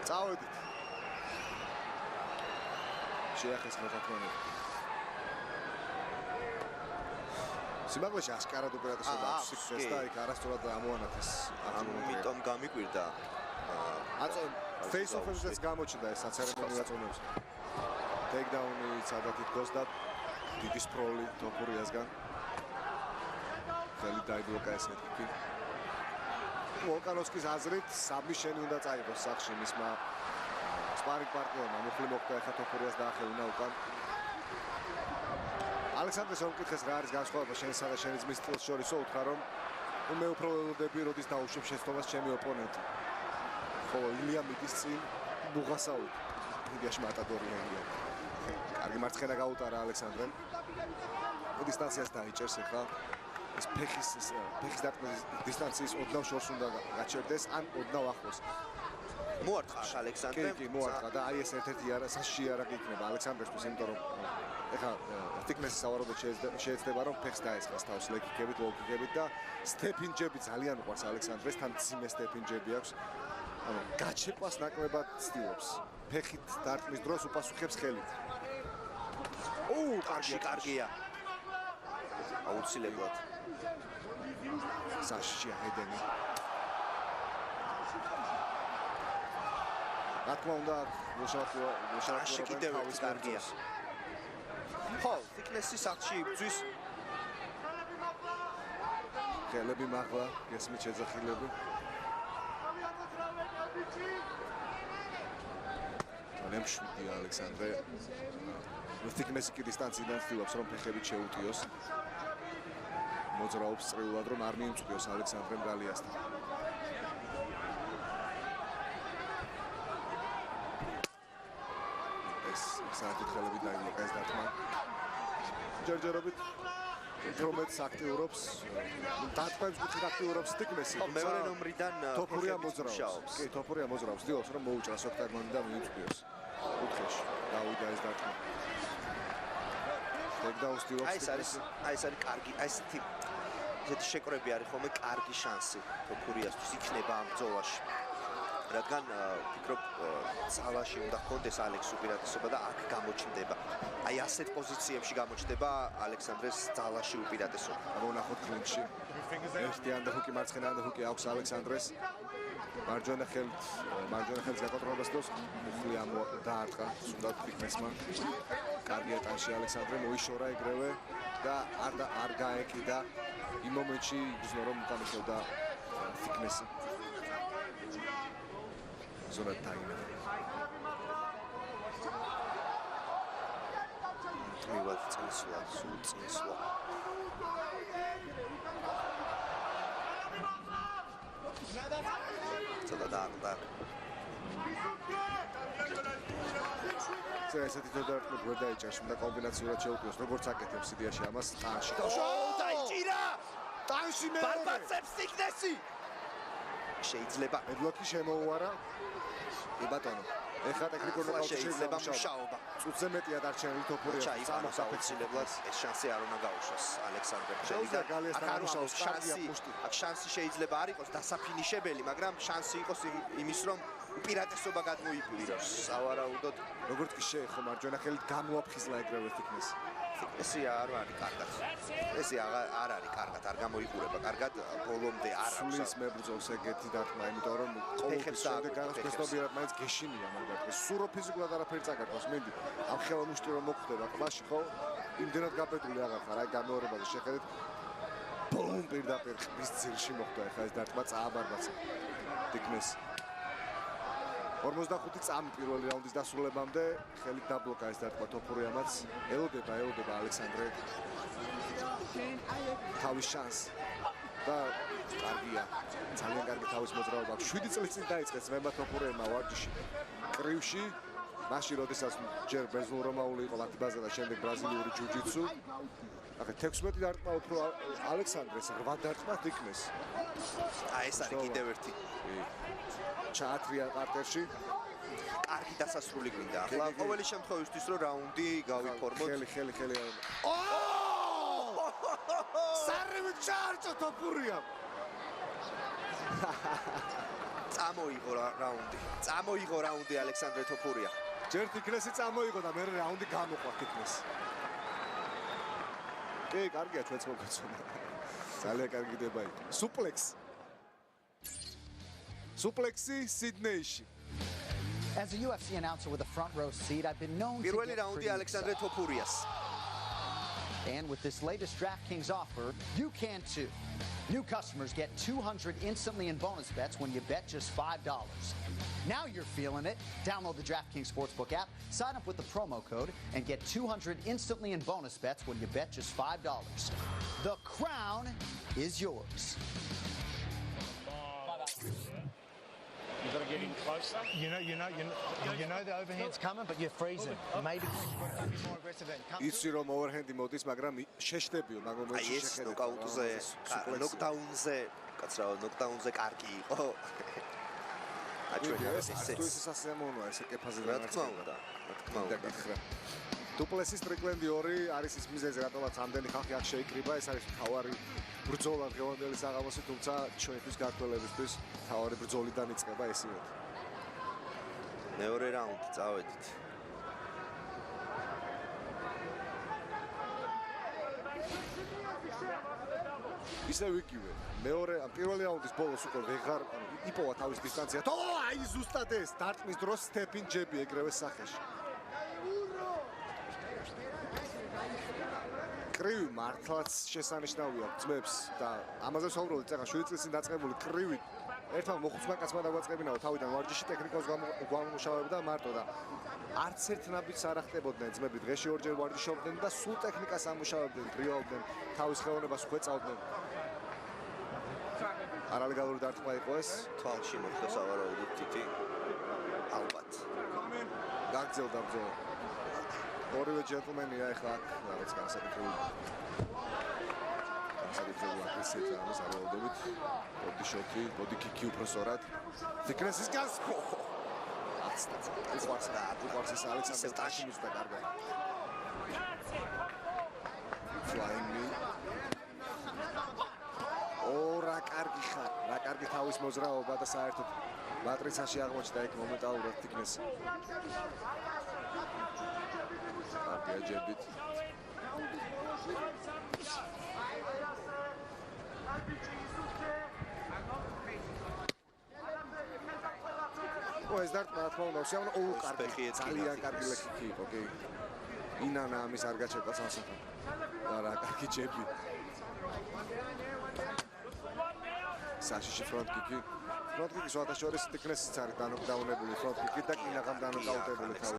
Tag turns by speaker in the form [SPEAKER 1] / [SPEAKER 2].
[SPEAKER 1] წავედით. შეახესხა თათმანები. სიმაღლეში ასკარად უპირატესობა აქვს სიკვდილს და იქ არასწორად ამოანათეს.
[SPEAKER 2] ამიტომ გამიკვირდა.
[SPEAKER 1] face off-ებზეც გამოჩნდა ეს საცერემონიო აწონებს. Takedown-ი სადაც თითქოს და დიდი სპროლი თოფურიასგან. ხელი დაიბლოკა ეს მეთქი. ვოლკანოვსკის აზრით საბმიშენი უნდა წაიღოს სახში მისმა სპარინგ პარტნიორმა მუხლი მოხდა ახლა თოფურიას დაახევინა უკან. ალექსანდრეს ომკითხეს რა არის განსხვავება შენსა და შენი ძმის სტილს შორისო უთხრა რომ მე უფრო ველოდები როდის დაუშვებ შეცდომას ჩემი ოპონენტი. ხოლო ილია მიდის წინ ბუღასაუთ. იდიაში მატადორია ილია. კარგი მარცხენა გაუტარა ალექსანდრემ. დისტანციას დაიჭერს ახლა. ეს ფეხის დარტყმის დისტანციის ოდნავ შორს უნდა გაჩერდეს ან ოდნავ ახლოს.
[SPEAKER 2] მოარტყა ალექსანდრემ.
[SPEAKER 1] კი, მოარტყა და აი ეს ერთ-ერთი სასში იარაღი იქნება ალექსანდრესთვის, იმიტომ რომ ეხლა თიკნესის სავარაუდოდ შეეცდება რომ ფეხს დაესხას თავს ლეკიკებით, ლოუკიკებით და სტეპინჯები ძალიან უყვარს ალექსანდრეს, თან ძიმე სტეპინჯები აქვს. ანუ გაჩეყვას ნაკლებად ცდილობს. ფეხით დარტყმის დროს უპასუხებს ხელით.
[SPEAKER 2] კარგია. აუცილებლად.
[SPEAKER 1] საშია ჰედენი. რა თქმა უნდა,
[SPEAKER 2] ვაშაკი კიდევ ერთი კარგია. ხო, თიკნესი სახში იბძვის.
[SPEAKER 1] ხელები მაღლა, გესმით შეძახილები. მშვიდია ალექსანდრე. თიკნესი კი დისტანციიდან ცდილობს რომ ფეხებით შეუტიოს. მოძრაობს წრიულად რომ არ მიუწვიოს ალექსანდრემ გალიასთან. ეს საერთოდ ხელები დაიმოკა ეს დარტყმა. ჯერჯერობით რომეც აქტიურობს, დარტყმებს კუთხით აქტიურობს თიკნესი.
[SPEAKER 2] მეორე ნომრიდან
[SPEAKER 1] თოფურია მოძრაობს. კი, თოფურია მოძრაობს. ცდილობს რომ მოუჭრას ოქტაგონი და მიუწვიოს. კუთხეში გავიდა ეს დარტყმა. ტექდაუნს ცდილობს.
[SPEAKER 2] აი ეს არის კარგი, აი ესეთი შეკრები არის ხოლმე კარგი შანსი თოფურიასთვის იქნება ამ ბრძოლაში. რადგან ვფიქრობ ძალაში უნდა ჰქონდეს ალექს უპირატესობა და აქ გამოჩნდება. აი ასეთ პოზიციებში გამოჩნდება ალექსანდრეს ძალაში უპირატესობა.
[SPEAKER 1] მონახოთ კლინჩი. ერთი ანდახუკი მარცხენა ანდახუკი აქვს ალექსანდრეს. მარჯვენა ხელს გაკონტროლებას დოს მუხლი დაარტყა სუნდათ თიკნესმა. კარგი ეტანში ალექსანდრე მოიშორა ეგრევე და არ გაეკიდა იმ მომენტში იგრძნო რომ გამიხევდა თიკნესი. ზონა ტაინა.
[SPEAKER 2] მივად წესლა, სულ წესლა. ცოტა დაარტყა.
[SPEAKER 1] ესეთი თოდარტყმით ვერ დაიჭერს, უნდა კომბინაციურად შეუტიოს, როგორც აკეთებს იდეაში ამას ტანში.
[SPEAKER 2] დაიჭირა!
[SPEAKER 1] ტანში მე
[SPEAKER 2] ბარბაცებს თიკნესი! შეიძლება
[SPEAKER 1] ედლოკი შემოუარა. კი ბატონო. ეხლა ტექნიკურ ნოკაუტში
[SPEAKER 2] შეიძლება მუშაობა.
[SPEAKER 1] წუთზე მეტია დარჩენილი თოფურია.
[SPEAKER 2] წამოს აუცილებლად ეს შანსი არ უნდა გაუშვას ალექსანდრემ. აქ შანსი შეიძლება არ იყოს დასაფინიშებელი, მაგრამ შანსი იყოს იმის რომ უპირატესობა გადმოიკვიროს. სავარაუდოდ
[SPEAKER 1] როგორც კი შეეხო მარჯვენა ხელით გამოაფხიზლა ეგრევე თიკნესი.
[SPEAKER 2] თიკნესი არ არის კარგად. ესე არ არის კარგად, არ გამოიყურება კარგად ბოლომდე არ აქვს.
[SPEAKER 1] სულის მებრძოლს ეგეთი დარტყმა, იმიტომ რომ ყოველთვის შემდეგ განსხვავებულად მაინც გეშინია მაგათ. სურო ფიზიკურად არაფერი წაგაკეთოს, მინდი. ამ ხელმუშტი რომ მოხდება კლასში, ხო? იმდენად გაბედული აღარ ხარ, აი გამეორებაზე შეხედეთ. ბუმ პირდაპირ ხმის ძილში მოხდა ახლა ეს დარტყმა წააბარბაცა. თიკნესი 45 წამი პირველი რაუნდის დასრულებამდე ხელით დაბლოკა ეს დარტყმა თოფურიამაც. ელოდება ალექსანდრე თავის შანსს და კარგია. ძალიან კარგი თავის მოძრაობა აქვს. 7 წლის წინ დაიწყეს მემბა თოფურიამმა ვარჯიში კრივში. მაშინ როდესაც ჯერ ბერძნულ-რომაული იყო ლათიბაზა და შემდეგ ბრაზილიური ჯუჯიცუ. ახლა 16 დარტყმა უფრო ალექსანდრეს 8 დარტყმა თიკნეს.
[SPEAKER 2] აი ეს არის კიდევ ერთი.
[SPEAKER 1] ჩაათრია პარტერში.
[SPEAKER 2] კარგი დასასრული გვინდა. ახლა ყოველი შემთხვევისთვის რომ რაუნდი გავიფორმოთ.
[SPEAKER 1] ხელი. სარემ ჩარჭო თოფურია.
[SPEAKER 2] წამოიღო რაუნდი. წამოიღო რაუნდი ალექსანდრე თოფურია.
[SPEAKER 1] ჯერ თიკნესი წამოიღო და მე რაუნდი გამოყვა თიკნეს. კი, კარგია ჩვენც მოგეცომა. ძალიან კარგი დება იყო. სუპლექსი სიდნეიში.
[SPEAKER 3] As a UFC announcer with a front row seat, I've been known to
[SPEAKER 2] პირველი
[SPEAKER 3] get
[SPEAKER 2] რაუნდი
[SPEAKER 3] pretty
[SPEAKER 2] ალექსანდრე
[SPEAKER 3] excited.
[SPEAKER 2] თოფურიას.
[SPEAKER 3] And with this latest DraftKings offer, you can too. New customers get 200 instantly in bonus bets when you bet just $5. Now you're feeling it. Download the DraftKings Sportsbook app, sign up with the promo code, and get 200 instantly in bonus bets when you bet just $5. The crown is yours.
[SPEAKER 4] You've got to get in closer.
[SPEAKER 5] You know the overhand's coming, but you're freezing. Maybe be more aggressive and come.
[SPEAKER 1] იცი რომ overhand-ი მოდის, მაგრამ შეშდებიო, მაგრამ
[SPEAKER 2] აი ეს ნოკდაუნზე კარგი იყო. აჩვენე
[SPEAKER 1] ეს ის სასიამოვნოა ეს კეფაზე
[SPEAKER 2] რა თქმა უნდა.
[SPEAKER 1] დუპლესის ტრიკლენდი 2 არის ის მიზეზი, რატომაც ამდენი ხალხი აქ შეიკრიბა, ეს არის მთავარი ბრძოლა დღევანდელი საღამოსი, თუმცა ჩვენთვის გართველებისთვის მთავარი ბრძოლი დაიწყება ესივე.
[SPEAKER 2] მეორე რაუნდი წავედით.
[SPEAKER 1] ისე ვიკივე. პირველი რაუნდის ბოლოს უკვე ვეღარ იპოვა თავის დისტანცია. აი ზუსტად ეს დარტყმის დროს სტეპინ ჯები ეგრევე სახეში. კრივი მართლაც შესანიშნავია ძმებს და ამაზე საუბრობთ წეგა 7 წლის წინ დაწყებული კრივი ერთმა მოხუცმა კაცმა დაგვაწყებინაო თავიდან ვარჯიში ტექნიკოს გამომუშავებდა მარტო და არც ერთ ნაბიჯს არ ახტებოდნენ ძმები დღეში ორჯერ ვარჯიშობდნენ და სულ ტექნიკას ამუშავებდნენ გრივალდნენ თავის ხელოვნებას ხვეწავდნენ არალეგალური დარტყმა იყო ეს
[SPEAKER 2] თვალში მოხდა სავარაუდოდ თითი ალბათ
[SPEAKER 1] გაგრძელდა ბრძოლა ორივე ჯენტლმენია ახლა აქ რაღაც განსაკუთრებული აგრესია ამის არაოდენობით ბოდი შოტი, ბოდი კიკი უფრო სწორად თიკნესის გას უყვარს ეს ალექსანდრე ტაშიმის და კარგად flying knee რა კარგი ხარ რა კარგი თავის მოძრაობა და საერთოდ მატრიცაში აღმოჩნდა ეგ მომენტალურად თიკნესი კარგია ჯებით ეს დარტყმა რა თქმა უნდა უსიამოვნო კარგი ძალიან კარგი ლექი იყო კი ინანა ამის არ გაჩერდა სამსახური რა კარგი ჯები საშიში ფრონტ კიკი სვადაშორის თიკნესიც არის დანოკდაუნებული ფრონტ კიკი და კინაღამ დანოკაუტებული თავი